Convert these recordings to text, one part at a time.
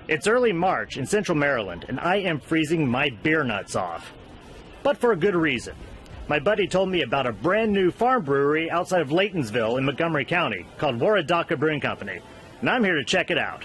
It's early March in central Maryland, and I am freezing my beer nuts off. But for a good reason. My buddy told me about a brand new farm brewery outside of Laytonsville in Montgomery County called Waredaca Brewing Company, and I'm here to check it out.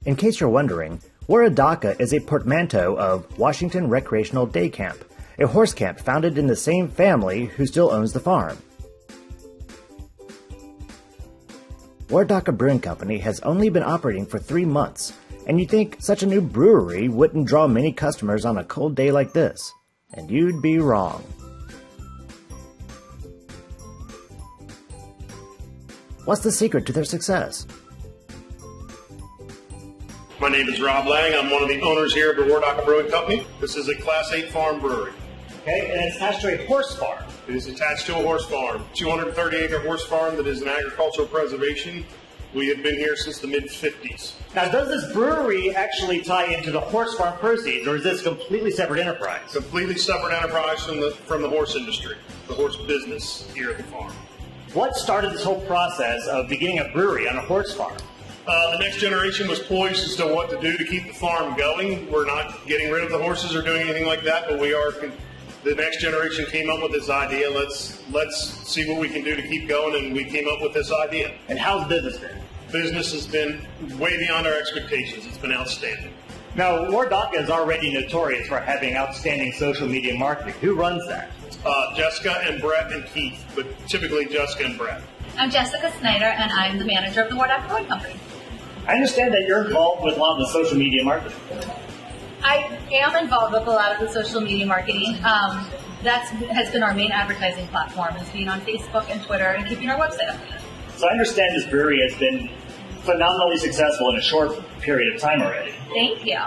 In case you're wondering, Waredaca is a portmanteau of Washington Recreational Day Camp, a horse camp founded in the same family who still owns the farm. Waredaca Brewing Company has only been operating for 3 months, and you'd think such a new brewery wouldn't draw many customers on a cold day like this. And you'd be wrong. What's the secret to their success? My name is Rob Lang. I'm one of the owners here of the Waredaca Brewing Company. This is a Class 8 farm brewery. Okay, and it's attached to a horse farm. It is attached to a horse farm, 230-acre horse farm that is an agricultural preservation. We have been here since the mid-50s. Now, does this brewery actually tie into the horse farm proceeds, or is this a completely separate enterprise? Completely separate enterprise from the horse industry, the horse business here at the farm. What started this whole process of beginning a brewery on a horse farm? The next generation was poised as to what to do to keep the farm going. We're not getting rid of the horses or doing anything like that, but we are. The next generation came up with this idea. Let's see what we can do to keep going, and we came up with this idea. And how's business been? Business has been way beyond our expectations. It's been outstanding. Now, Waredaca is already notorious for having outstanding social media marketing. Who runs that? Jessica and Brett and Keith, but typically Jessica and Brett. I'm Jessica Schneider, and I'm the manager of the Waredaca Brewing Company. I understand that you're involved with a lot of the social media marketing. I am involved with a lot of the social media marketing. That has been our main advertising platform, is being on Facebook and Twitter and keeping our website updated. So I understand this brewery has been phenomenally successful in a short period of time already. Thank you.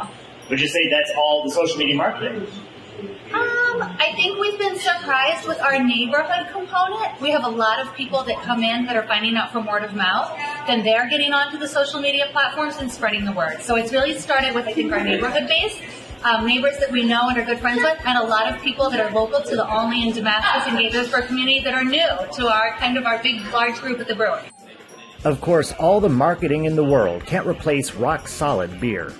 Would you say that's all the social media marketing? I think we've been surprised with our neighborhood component. We have a lot of people that come in that are finding out from word of mouth. Then they're getting onto the social media platforms and spreading the word. So it's really started with, I think, our neighborhood base, neighbors that we know and are good friends with, and a lot of people that are local to the Olney and Damascus and Gaithersburg community that are new to our big, large group at the brewery. Of course, all the marketing in the world can't replace rock-solid beer.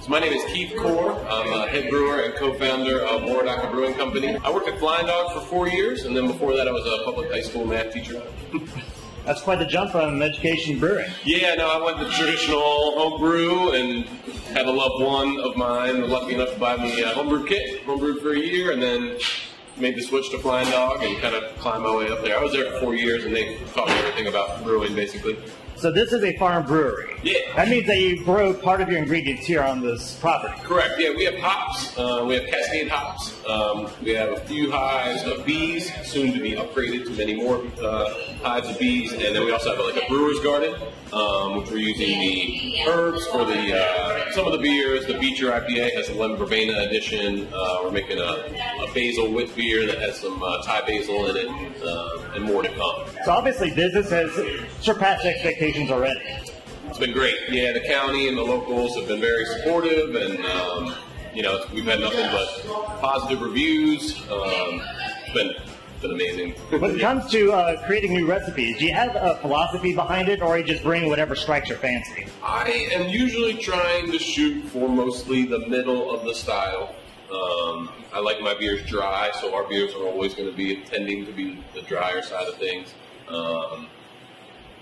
My name is Keith Core. I'm a head brewer and co-founder of Waredaca Brewing Company. I worked at Flying Dog for 4 years, and then before that I was a public high school math teacher. That's quite the jump from education brewing. Yeah, no, I went the traditional home brew and had a loved one of mine lucky enough to buy me a homebrew kit, homebrewed for a year, and then made the switch to Flying Dog and kind of climbed my way up there. I was there for 4 years, and they taught me everything about brewing, basically. So this is a farm brewery. Yeah. That means that you grow part of your ingredients here on this property. Correct. Yeah, we have hops. We have Cascade hops. We have a few hives of bees, soon to be upgraded to many more hives of bees. And then we also have like a brewer's garden, which we're using the herbs for the some of the beers. The Beecher IPA has a lemon verbena edition. We're making a basil wit beer that has some Thai basil in it, and more to come. So obviously business has surpassed expectations already. It's been great. Yeah, the county and the locals have been very supportive, and we've had nothing but positive reviews. It's been amazing. When it comes to creating new recipes, do you have a philosophy behind it, or you just bring whatever strikes your fancy? I am usually trying to shoot for mostly the middle of the style. I like my beers dry, so our beers are always going to be tending to be the drier side of things.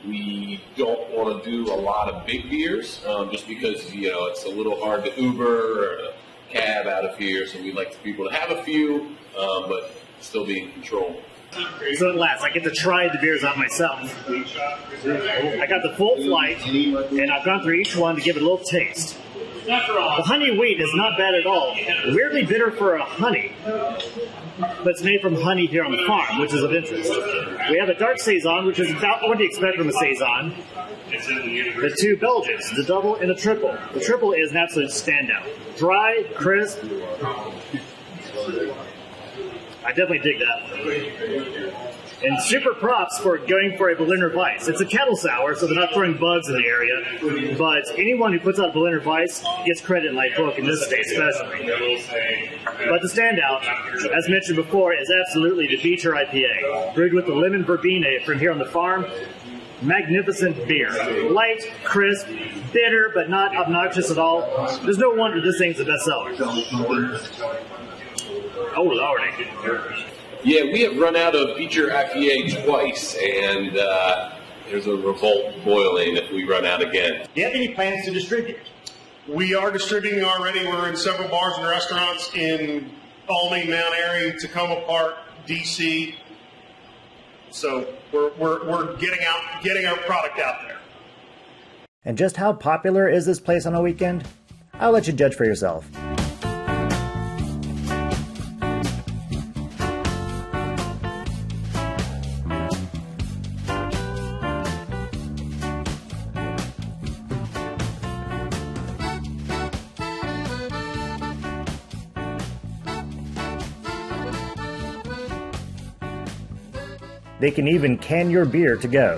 We don't want to do a lot of big beers, just because, it's a little hard to Uber or to cab out of here, so we'd like people to have a few, but still be in control. So at last, I get to try the beers out myself. I got the full flight, and I've gone through each one to give it a little taste. The honey wheat is not bad at all. Weirdly bitter for a honey, but it's made from honey here on the farm, which is of interest. We have a dark saison, which is about what you expect from a saison. The two Belgians, the double and the triple. The triple is an absolute standout. Dry, crisp. I definitely dig that. And super props for going for a Berliner Weiss. It's a kettle sour, so they're not throwing bugs in the area. But anyone who puts out a Berliner Weiss gets credit in my book, in this state especially. But the standout, as mentioned before, is absolutely the Beecher IPA. Brewed with the lemon verbena from here on the farm. Magnificent beer. Light, crisp, bitter, but not obnoxious at all. There's no wonder this thing's the best seller. Oh, lordy. Yeah, we have run out of Beecher IPA twice, and there's a revolt boiling if we run out again. Do you have any plans to distribute? We are distributing already. We're in several bars and restaurants in Albany, Mount Airy, Tacoma Park, DC. So we're getting our product out there. And just how popular is this place on a weekend? I'll let you judge for yourself. They can even can your beer to go.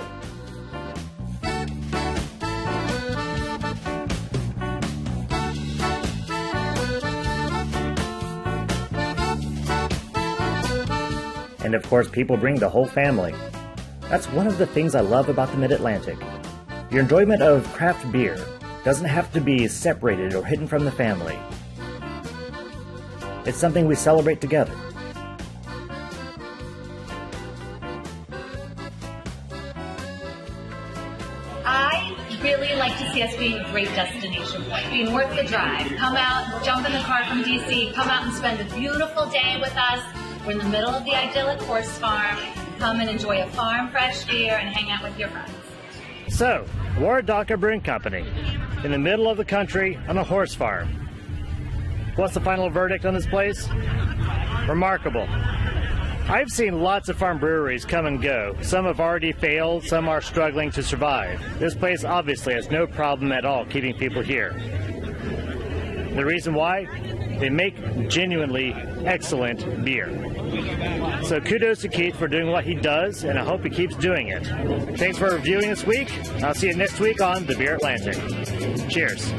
And of course, people bring the whole family. That's one of the things I love about the Mid-Atlantic. Your enjoyment of craft beer doesn't have to be separated or hidden from the family. It's something we celebrate together. I really like to see us being a great destination point, being worth the drive. Come out, jump in the car from DC, come out and spend a beautiful day with us. We're in the middle of the idyllic horse farm. Come and enjoy a farm fresh beer and hang out with your friends. So, Waredaca Brewing Company, in the middle of the country on a horse farm. What's the final verdict on this place? Remarkable. I've seen lots of farm breweries come and go. Some have already failed, some are struggling to survive. This place obviously has no problem at all keeping people here. The reason why? They make genuinely excellent beer. So kudos to Keith for doing what he does, and I hope he keeps doing it. Thanks for reviewing this week. I'll see you next week on The Beer Atlantic. Cheers.